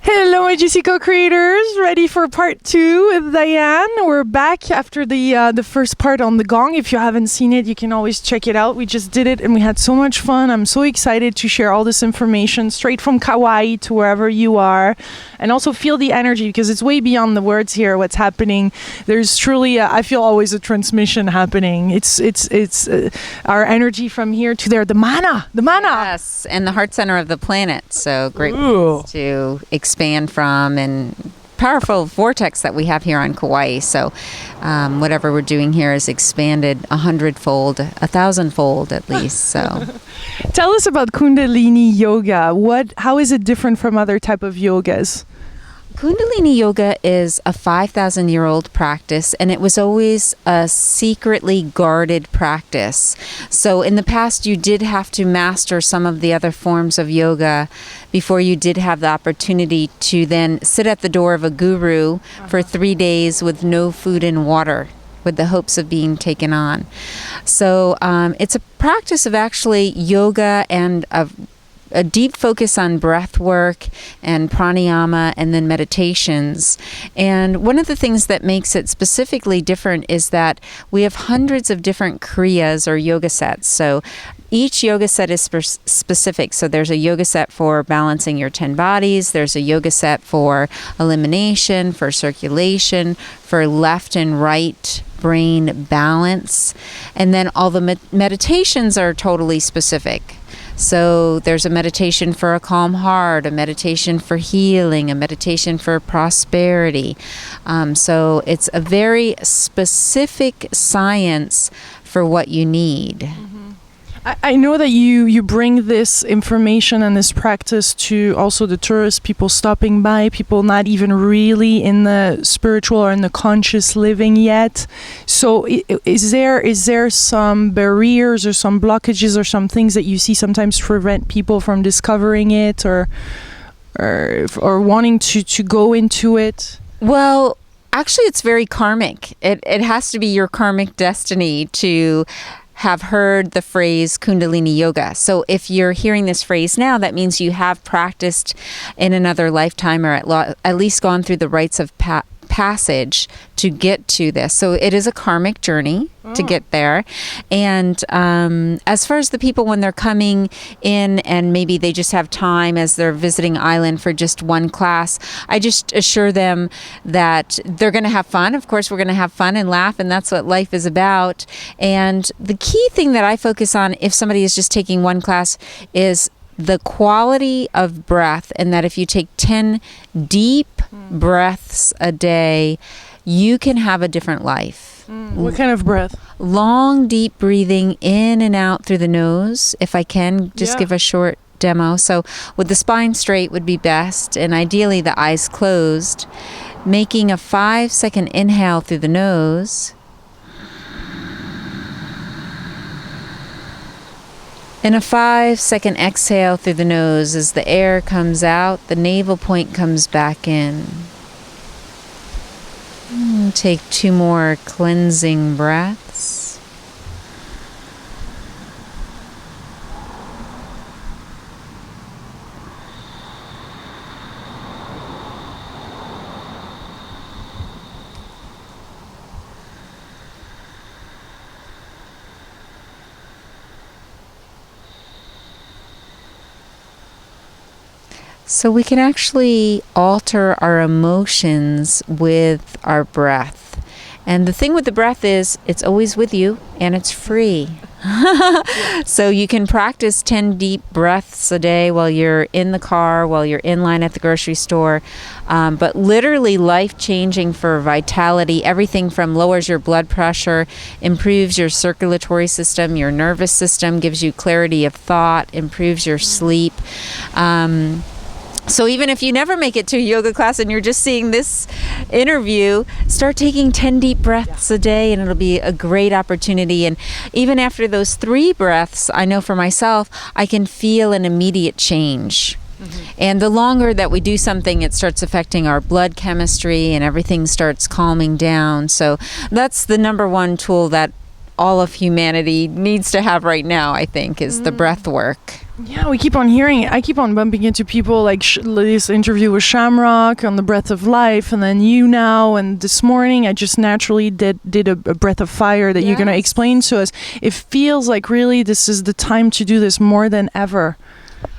Hello, my GC co-creators. Ready for part 2 with Diane. We're back after the first part on the gong. If you haven't seen it, you can always check it out. We just did it and we had so much fun. I'm so excited to share all this information straight from Kauai to wherever you are. And also feel the energy because it's way beyond the words here, what's happening. There's truly, I feel always a transmission happening. It's our energy from here to there. The mana. Yes, and the heart center of the planet. So great place to expand from, and powerful vortex that we have here on Kauai. So whatever we're doing here is expanded 100-fold, 1,000-fold at least. So tell us about Kundalini Yoga. How is it different from other type of yogas? Kundalini Yoga is a 5,000-year-old practice, and it was always a secretly guarded practice. So in the past, you did have to master some of the other forms of yoga before you did have the opportunity to then sit at the door of a guru for 3 days with no food and water, with the hopes of being taken on. So it's a practice of actually yoga and a deep focus on breath work and pranayama and then meditations. And one of the things that makes it specifically different is that we have hundreds of different kriyas or yoga sets. So each yoga set is specific. So there's a yoga set for balancing your 10 bodies. There's a yoga set for elimination, for circulation, for left and right brain balance. And then all the meditations are totally specific. So there's a meditation for a calm heart, a meditation for healing, a meditation for prosperity. So it's a very specific science for what you need. Mm-hmm. I know that you bring this information and this practice to also the tourists, people stopping by, people not even really in the spiritual or in the conscious living yet. So is there some barriers or some blockages or some things that you see sometimes prevent people from discovering it or wanting to go into it? Well, actually, it's very karmic. It has to be your karmic destiny to have heard the phrase Kundalini Yoga. So if you're hearing this phrase now, that means you have practiced in another lifetime or at least gone through the rites of passage to get to this. So it is a karmic journey to get there. And as far as the people when they're coming in and maybe they just have time as they're visiting island for just one class, I just assure them that they're going to have fun. Of course, we're going to have fun and laugh, and that's what life is about. And the key thing that I focus on if somebody is just taking one class is the quality of breath, and that if you take 10 deep breaths a day, you can have a different life. What kind of breath? Long, deep breathing in and out through the nose. If I can, just give a short demo. So with the spine straight would be best, and ideally the eyes closed. Making a 5-second inhale through the nose. And a 5-second exhale through the nose. As the air comes out, the navel point comes back in. Take 2 more cleansing breaths. So we can actually alter our emotions with our breath. And the thing with the breath is it's always with you and it's free. So you can practice 10 deep breaths a day while you're in the car, while you're in line at the grocery store. But literally life-changing for vitality. Everything from lowers your blood pressure, improves your circulatory system, your nervous system, gives you clarity of thought, improves your sleep. So even if you never make it to a yoga class and you're just seeing this interview, start taking 10 deep breaths a day and it'll be a great opportunity. And even after those 3 breaths, I know for myself, I can feel an immediate change. And the longer that we do something, it starts affecting our blood chemistry and everything starts calming down. So that's the number one tool that all of humanity needs to have right now, I think, is the breath work. Yeah, we keep on hearing it. I keep on bumping into people like this interview with Shamrock on the breath of life, and then you now, and this morning I just naturally did a breath of fire that you're going to explain to us. It feels like really this is the time to do this more than ever.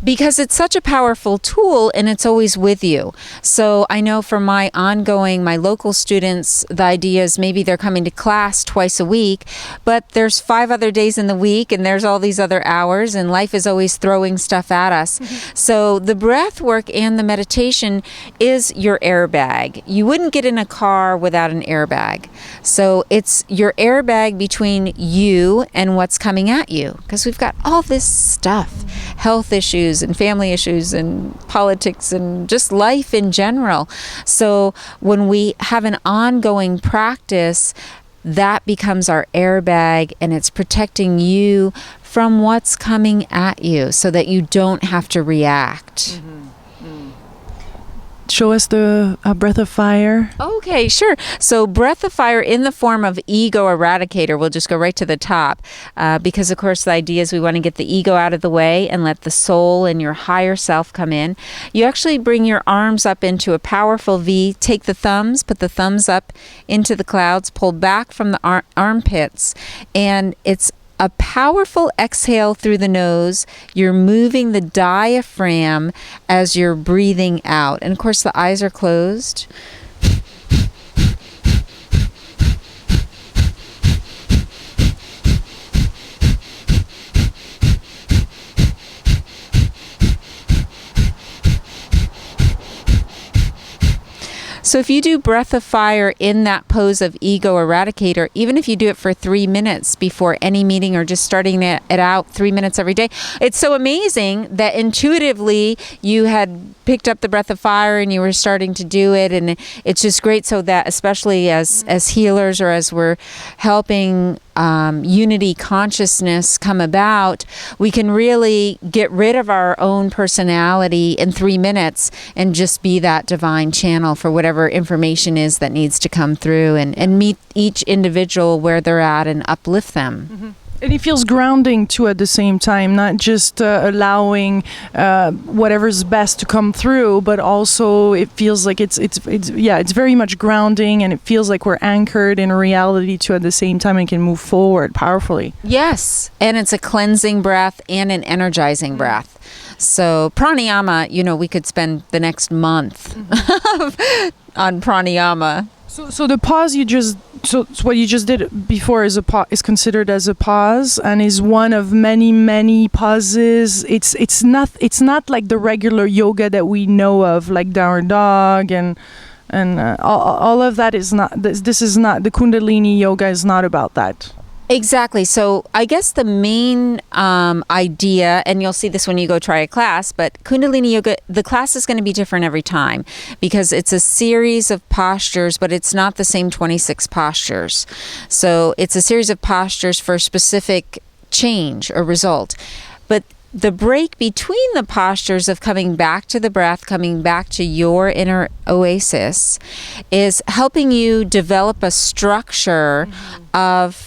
Because it's such a powerful tool and it's always with you. So I know for my local students, the idea is maybe they're coming to class twice a week, but there's 5 other days in the week and there's all these other hours and life is always throwing stuff at us. So the breath work and the meditation is your airbag. You wouldn't get in a car without an airbag. So it's your airbag between you and what's coming at you, because we've got all this stuff, health issues and family issues and politics and just life in general. So when we have an ongoing practice, that becomes our airbag and it's protecting you from what's coming at you so that you don't have to react. Show us the breath of fire. Okay, sure. So breath of fire in the form of ego eradicator. We'll just go right to the top because, of course, the idea is we want to get the ego out of the way and let the soul and your higher self come in. You actually bring your arms up into a powerful V. Take the thumbs, put the thumbs up into the clouds, pull back from the armpits, and it's a powerful exhale through the nose. You're moving the diaphragm as you're breathing out. And of course, the eyes are closed. So if you do breath of fire in that pose of ego eradicator, even if you do it for 3 minutes before any meeting or just starting it out 3 minutes every day, it's so amazing that intuitively you had picked up the breath of fire and you were starting to do it. And it's just great so that especially as healers or as we're helping unity consciousness come about, we can really get rid of our own personality in 3 minutes and just be that divine channel for whatever information is that needs to come through and meet each individual where they're at and uplift them. And it feels grounding too at the same time, not just allowing whatever's best to come through, but also it feels like it's very much grounding, and it feels like we're anchored in reality too at the same time and can move forward powerfully. Yes, and it's a cleansing breath and an energizing breath. So pranayama, we could spend the next month on pranayama. So the pause so what you just did before is considered as a pause and is one of many pauses. It's not like the regular yoga that we know of, like down dog and all of that is not. This is not, the Kundalini yoga is not about that. Exactly. So I guess the main idea, and you'll see this when you go try a class, but Kundalini Yoga, the class is going to be different every time because it's a series of postures, but it's not the same 26 postures. So it's a series of postures for a specific change or result. But the break between the postures of coming back to the breath, coming back to your inner oasis, is helping you develop a structure of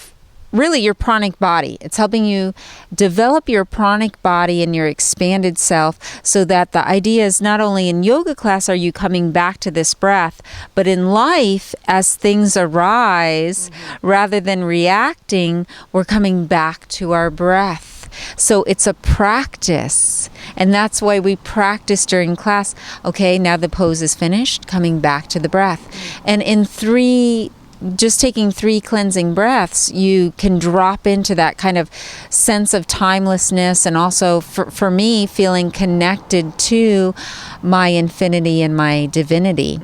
really your pranic body. It's helping you develop your pranic body and your expanded self so that the idea is not only in yoga class are you coming back to this breath, but in life as things arise, rather than reacting, we're coming back to our breath. So it's a practice, and that's why we practice during class. Okay, now the pose is finished, coming back to the breath. And in just taking 3 cleansing breaths, you can drop into that kind of sense of timelessness, and also for me, feeling connected to my infinity and my divinity.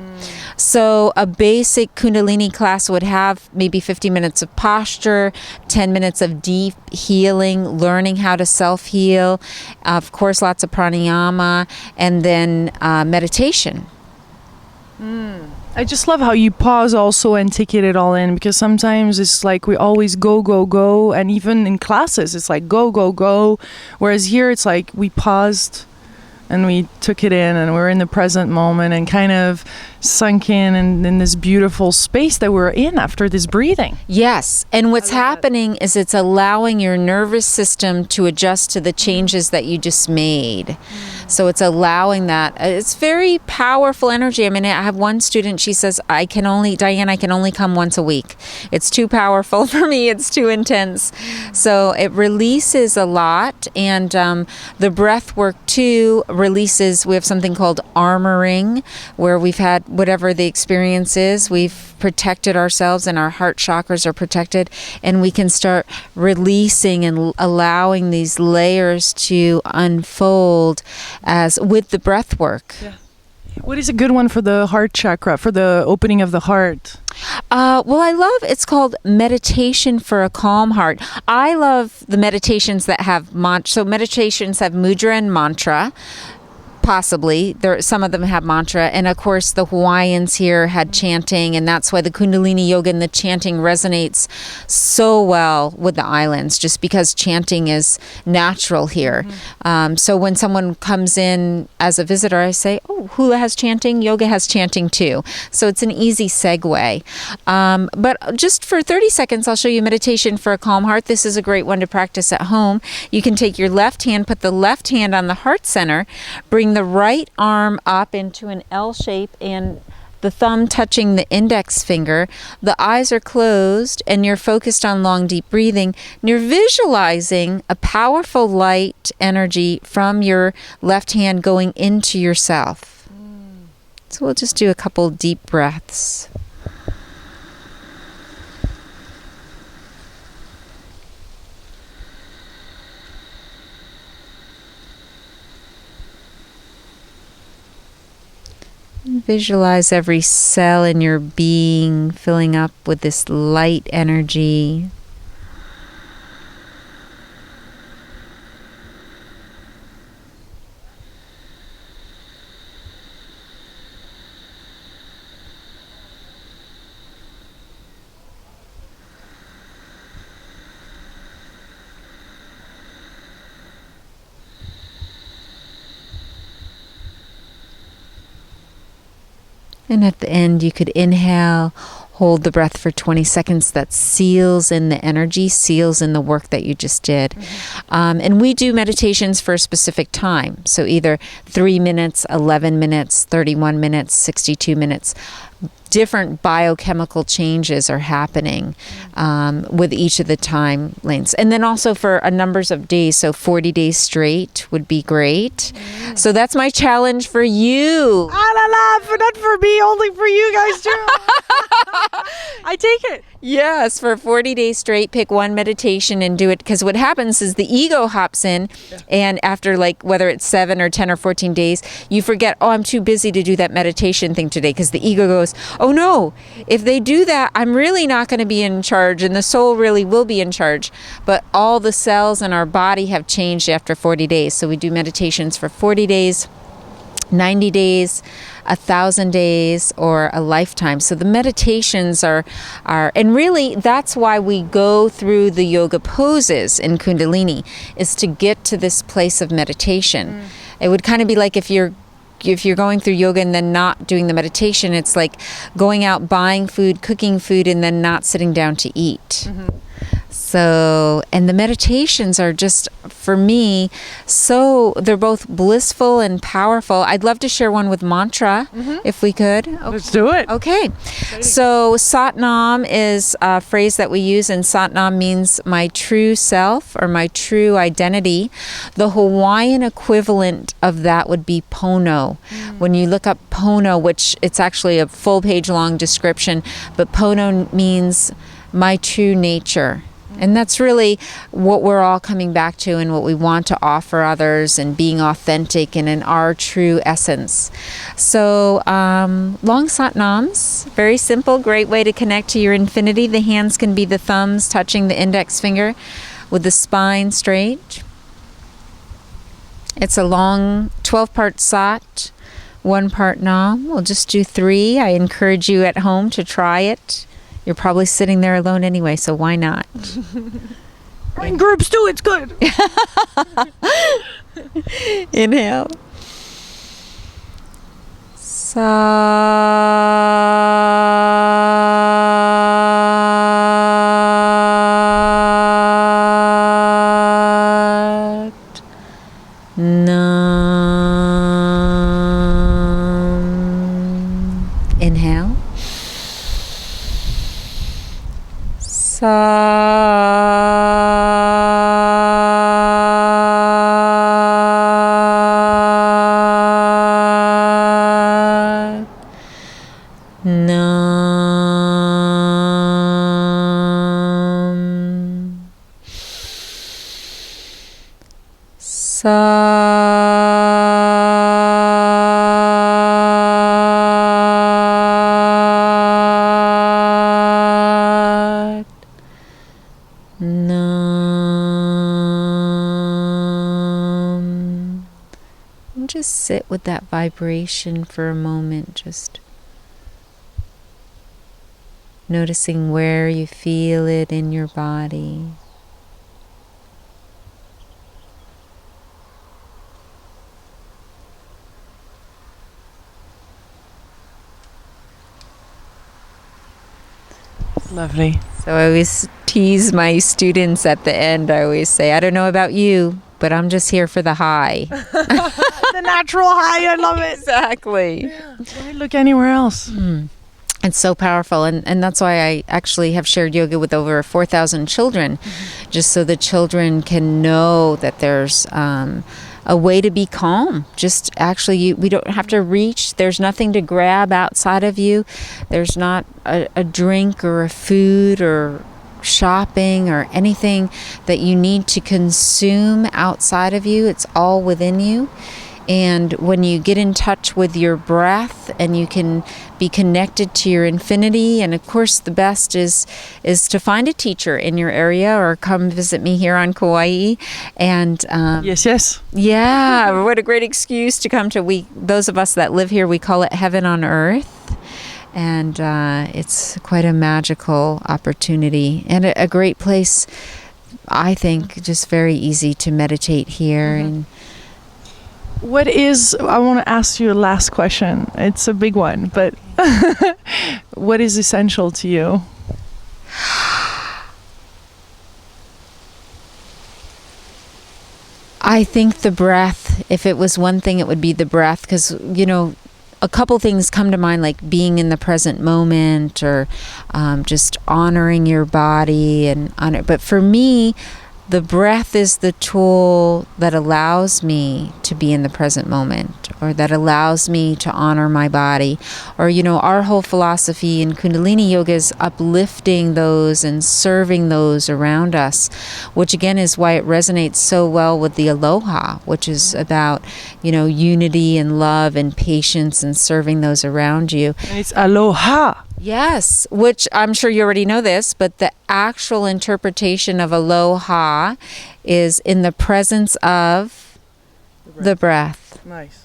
So a basic Kundalini class would have maybe 50 minutes of posture, 10 minutes of deep healing, learning how to self-heal, of course lots of pranayama, and then meditation. I just love how you pause also and take it all in, because sometimes it's like we always go, and even in classes it's like go, whereas here it's like we paused and we took it in, and we're in the present moment and kind of sunk in this beautiful space that we're in after this breathing. Yes. And what's happening is it's allowing your nervous system to adjust to the changes that you just made. So it's allowing that. It's very powerful energy. I mean, I have one student, she says, Diane, I can only come once a week. It's too powerful for me. It's too intense. So it releases a lot. And the breath work too releases, we have something called armoring, where we've had whatever the experience is, we've protected ourselves and our heart chakras are protected, and we can start releasing and allowing these layers to unfold as with the breath work. Yeah. What is a good one for the heart chakra, for the opening of the heart? Well, I love, it's called Meditation for a Calm Heart. I love the meditations that have so meditations have mudra and mantra. Possibly. Some of them have mantra. And of course, the Hawaiians here had chanting, and that's why the Kundalini Yoga and the chanting resonates so well with the islands, just because chanting is natural here. So when someone comes in as a visitor, I say, oh, hula has chanting, yoga has chanting too. So it's an easy segue. But just for 30 seconds, I'll show you meditation for a calm heart. This is a great one to practice at home. You can take your left hand, put the left hand on the heart center, bring the right arm up into an L shape and the thumb touching the index finger. The eyes are closed and you're focused on long, deep breathing. And you're visualizing a powerful light energy from your left hand going into yourself. So we'll just do a couple deep breaths. Visualize every cell in your being filling up with this light energy. And at the end, you could inhale, hold the breath for 20 seconds. That seals in the energy, seals in the work that you just did. And we do meditations for a specific time. So either 3 minutes, 11 minutes, 31 minutes, 62 minutes. Different biochemical changes are happening with each of the time lanes. And then also for a numbers of days, so 40 days straight would be great. So that's my challenge for you. Not for me, only for you guys too. I take it. Yes, for 40 days straight, pick one meditation and do it. Because what happens is the ego hops in, and after whether it's 7 or 10 or 14 days, you forget, oh, I'm too busy to do that meditation thing today. Because the ego goes, oh no, if they do that, I'm really not going to be in charge, and the soul really will be in charge. But all the cells in our body have changed after 40 days. So we do meditations for 40 days, 90 days, 1,000 days, or a lifetime. So the meditations are, and really that's why we go through the yoga poses in Kundalini, is to get to this place of meditation. It would kind of be like if you're going through yoga and then not doing the meditation, it's like going out buying food, cooking food, and then not sitting down to eat. So, and the meditations are just, for me, so they're both blissful and powerful. I'd love to share one with mantra, if we could. Okay. Let's do it. Okay. So Satnam is a phrase that we use, and Satnam means my true self or my true identity. The Hawaiian equivalent of that would be Pono. When you look up Pono, which it's actually a full page long description, but Pono means my true nature. And that's really what we're all coming back to and what we want to offer others, and being authentic and in our true essence. So long satnams, very simple, great way to connect to your infinity. The hands can be the thumbs touching the index finger with the spine straight. It's a long 12-part sat, 1 part nam. We'll just do 3. I encourage you at home to try it. You're probably sitting there alone anyway, so why not? In groups too, it's good. Inhale. Nam. Inhale. Sat. Nam. Sat. Nam. And just sit with that vibration for a moment, just noticing where you feel it in your body. Lovely. So I always tease my students at the end. I always say, I don't know about you, but I'm just here for the high. The natural high. I love it. Exactly. Yeah. Why look anywhere else? It's so powerful. And that's why I actually have shared yoga with over 4,000 children, just so the children can know that there's a way to be calm. Just actually, we don't have to reach. There's nothing to grab outside of you. There's not a drink or a food or shopping or anything that you need to consume outside of you. It's all within you. And when you get in touch with your breath and you can be connected to your infinity, and of course the best is to find a teacher in your area or come visit me here on Kauai. And Yes. yeah, what a great excuse to come to. Those of us that live here, we call it heaven on earth. And it's quite a magical opportunity and a great place, I think, just very easy to meditate here. And I want to ask you a last question. It's a big one, but what is essential to you? I think the breath. If it was one thing, it would be the breath, because, a couple things come to mind, like being in the present moment or just honoring your body and honor. But for me, the breath is the tool that allows me to be in the present moment, or that allows me to honor my body. Or, our whole philosophy in Kundalini Yoga is uplifting those and serving those around us, which again is why it resonates so well with the aloha, which is about, unity and love and patience and serving those around you. And it's aloha. Yes, which I'm sure you already know this, but the actual interpretation of aloha is in the presence of the breath. Nice.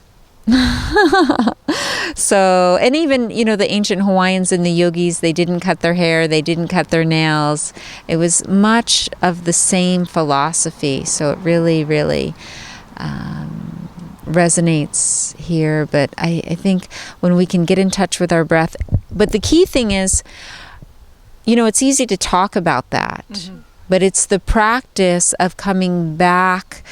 So, and even, the ancient Hawaiians and the yogis, they didn't cut their hair, they didn't cut their nails. It was much of the same philosophy. So it really, really resonates here. But I think when we can get in touch with our breath, but the key thing is, it's easy to talk about that, but it's the practice of coming back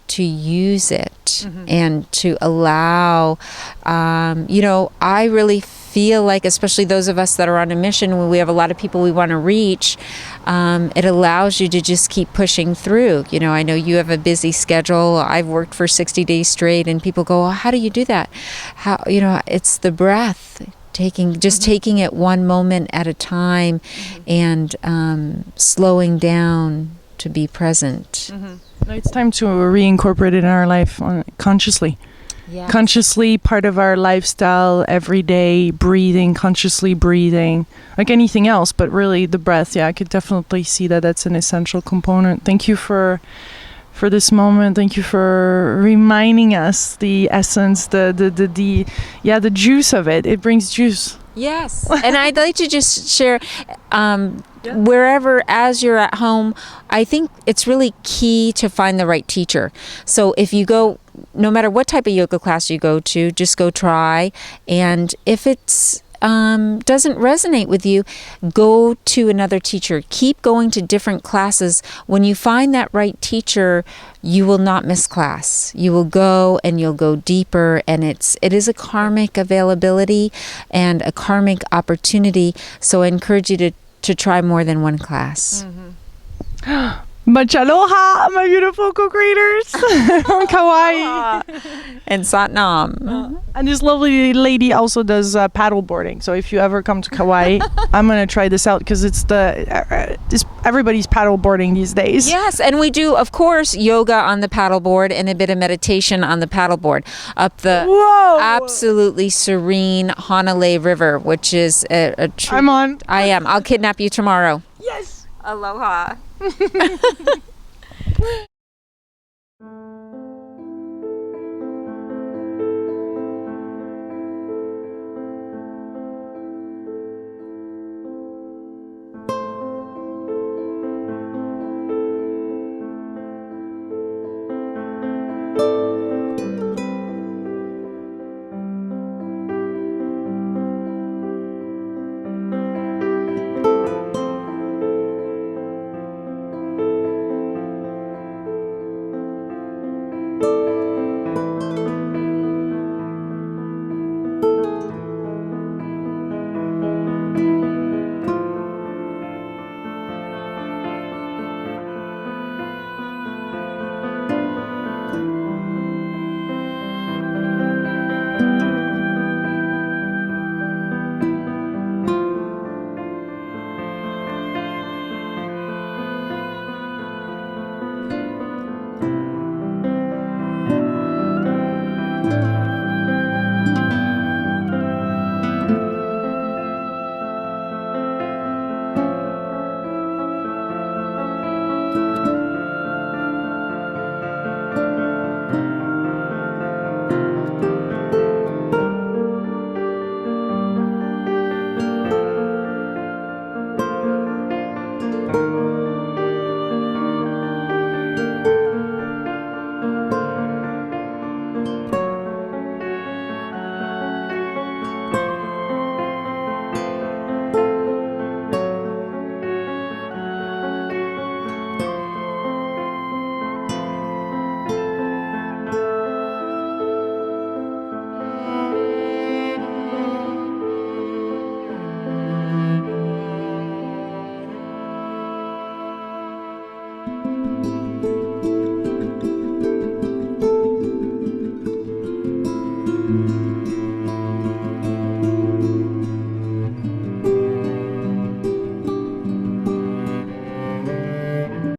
to use it and to allow, I really feel like, especially those of us that are on a mission, when we have a lot of people we want to reach, it allows you to just keep pushing through. I know you have a busy schedule. I've worked for 60 days straight, and people go, well, how do you do that? How, it's the breath. Taking it one moment at a time and slowing down to be present. It's time to reincorporate it in our life consciously. Yes. Consciously, part of our lifestyle, every day, consciously breathing, like anything else, but really the breath. Yeah, I could definitely see that that's an essential component. Thank you for this moment. Thank you for reminding us the essence, the juice of it. It brings juice. Yes. And I'd like to just share, wherever, as you're at home, I think it's really key to find the right teacher. So if you go, no matter what type of yoga class you go to, just go try. And if it's doesn't resonate with you, go to another teacher. Keep going to different classes. When you find that right teacher, you will not miss class. You will go and you'll go deeper, and it is a karmic availability and a karmic opportunity. So I encourage you to try more than one class. Much aloha, my beautiful co-creators from Kauai. And Satnam. And this lovely lady also does paddle boarding. So if you ever come to Kauai, I'm going to try this out because it's everybody's paddle boarding these days. Yes, and we do, of course, yoga on the paddleboard and a bit of meditation on the paddleboard up the absolutely serene Hanalei River, which is a true... I'm on. I am. I'll kidnap you tomorrow. Yes. Aloha.